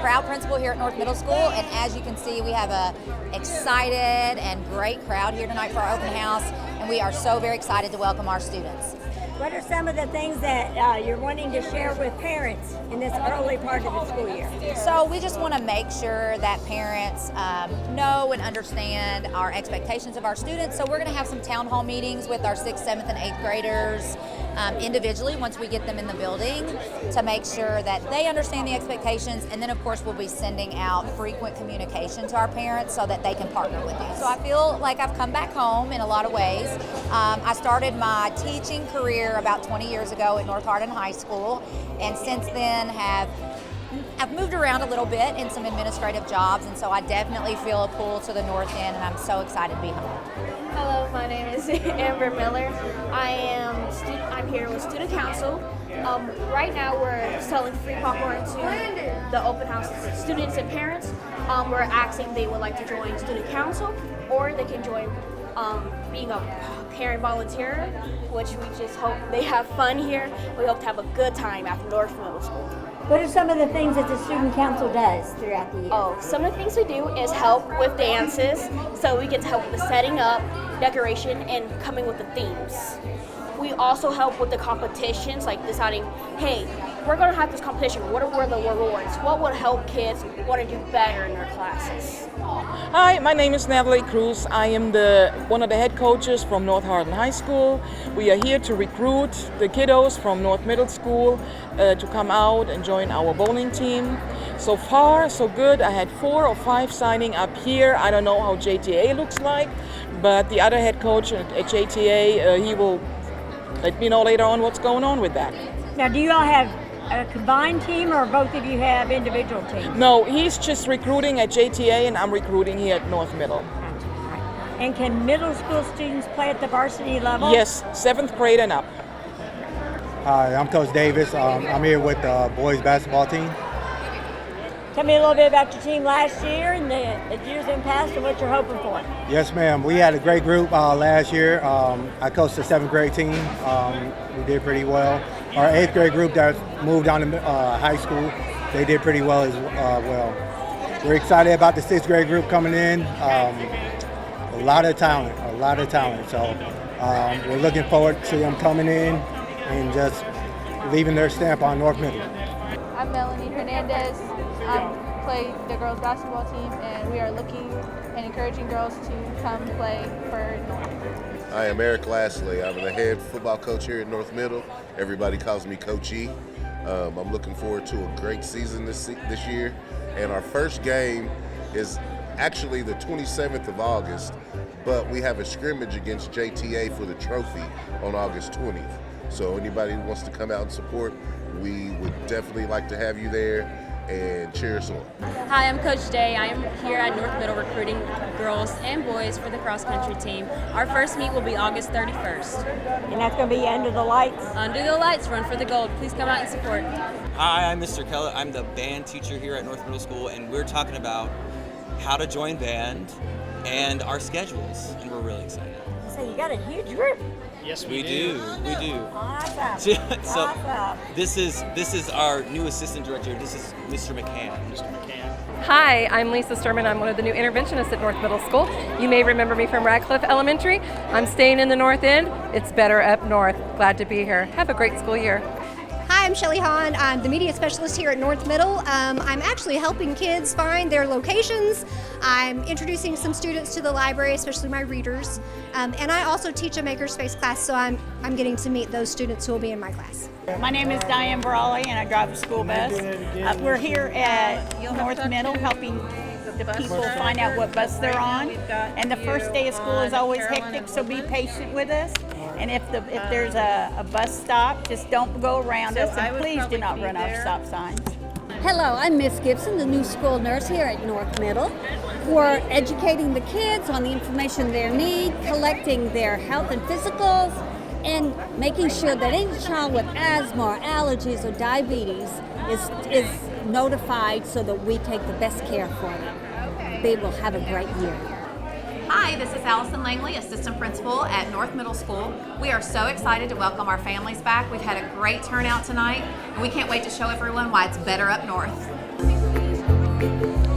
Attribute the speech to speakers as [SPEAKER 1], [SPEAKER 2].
[SPEAKER 1] proud principal here at North Middle School, and as you can see, we have a excited and great crowd here tonight for our open house, and we are so very excited to welcome our students.
[SPEAKER 2] What are some of the things that you're wanting to share with parents in this early part of the school year?
[SPEAKER 1] So we just want to make sure that parents know and understand our expectations of our students. So we're going to have some town hall meetings with our 6th, 7th, and 8th graders individually once we get them in the building to make sure that they understand the expectations. And then of course we'll be sending out frequent communication to our parents so that they can partner with you. So I feel like I've come back home in a lot of ways. I started my teaching career about 20 years ago at North Hardin High School, and since then I've moved around a little bit in some administrative jobs, and so I definitely feel a pull to the North End, and I'm so excited to be home.
[SPEAKER 3] Hello, my name is Amber Miller. I'm here with Student Council. Right now we're selling free popcorn to the open house students and parents. We're asking they would like to join Student Council, or they can join being a parent volunteer, which we just hope they have fun here. We hope to have a good time at North Middle School.
[SPEAKER 2] What are some of the things that the Student Council does throughout the year?
[SPEAKER 3] Some of the things we do is help with dances, so we get to help with the setting up, decoration, and coming with the themes. We also help with the competitions, like deciding, hey, we're going to have this competition. What are the rewards? What would help kids want to do better in their classes?
[SPEAKER 4] Hi, my name is Natalie Cruz. I am one of the head coaches from North Hardin High School. We are here to recruit the kiddos from North Middle School to come out and join our bowling team. So far, so good. I had 4 or 5 signing up here. I don't know how JTA looks like, but the other head coach at JTA, he will let me know later on what's going on with that.
[SPEAKER 2] Now, do you all have a combined team, or both of you have individual teams?
[SPEAKER 4] No, he's just recruiting at JTA, and I'm recruiting here at North Middle.
[SPEAKER 2] And can middle school students play at the varsity level?
[SPEAKER 4] Yes, 7th grade and up.
[SPEAKER 5] Hi, I'm Coach Davis. I'm here with the boys basketball team.
[SPEAKER 2] Tell me a little bit about your team last year and the years in past and what you're hoping for.
[SPEAKER 5] Yes, ma'am. We had a great group last year. I coached the 7th grade team. We did pretty well. Our 8th grade group that moved on to high school, they did pretty well as well. We're excited about the 6th grade group coming in. A lot of talent. So we're looking forward to them coming in and just leaving their stamp on North Middle.
[SPEAKER 6] I'm Melanie Hernandez. I play the girls basketball team, and we are looking and encouraging girls to come play for North.
[SPEAKER 7] I am Eric Lashley. I'm the head football coach here at North Middle. Everybody calls me Coach E. I'm looking forward to a great season this year, and our first game is actually the 27th of August, but we have a scrimmage against JTA for the trophy on August 20th. So anybody who wants to come out and support, we would definitely like to have you there and cheer us on.
[SPEAKER 8] Hi, I'm Coach Day. I am here at North Middle recruiting girls and boys for the cross-country team. Our first meet will be August 31st.
[SPEAKER 2] And that's going to be Under the Lights?
[SPEAKER 8] Under the Lights, run for the gold. Please come out and support.
[SPEAKER 9] Hi, I'm Mr. Keller. I'm the band teacher here at North Middle School, and we're talking about how to join band and our schedules, and we're really excited.
[SPEAKER 2] So you got a huge group.
[SPEAKER 9] Yes, we do.
[SPEAKER 2] Awesome.
[SPEAKER 9] So
[SPEAKER 2] awesome.
[SPEAKER 9] this is our new assistant director. This is Mr. McCann.
[SPEAKER 10] Hi, I'm Lisa Sturman. I'm one of the new interventionists at North Middle School. You may remember me from Radcliffe Elementary. I'm staying in the North End. It's better up north. Glad to be here. Have a great school year.
[SPEAKER 11] Hi, I'm Shelly Hahn. I'm the media specialist here at North Middle. I'm actually helping kids find their locations. I'm introducing some students to the library, especially my readers. And I also teach a makerspace class, so I'm getting to meet those students who will be in my class.
[SPEAKER 12] My name is Diane Brawley, and I drive a school bus. We're here at North Middle helping the people find out what bus they're on. And the first day of school is always hectic, so be patient with us. And if there's a bus stop, just don't go around us, and please do not run off stop signs.
[SPEAKER 13] Hello, I'm Miss Gibson, the new school nurse here at North Middle. We're educating the kids on the information they need, collecting their health and physicals, and making sure that any child with asthma or allergies or diabetes is notified so that we take the best care for them. They will have a great year.
[SPEAKER 1] Hi, this is Allison Langley, Assistant Principal at North Middle School. We are so excited to welcome our families back. We've had a great turnout tonight, and we can't wait to show everyone why it's better up north.
[SPEAKER 14] Middle.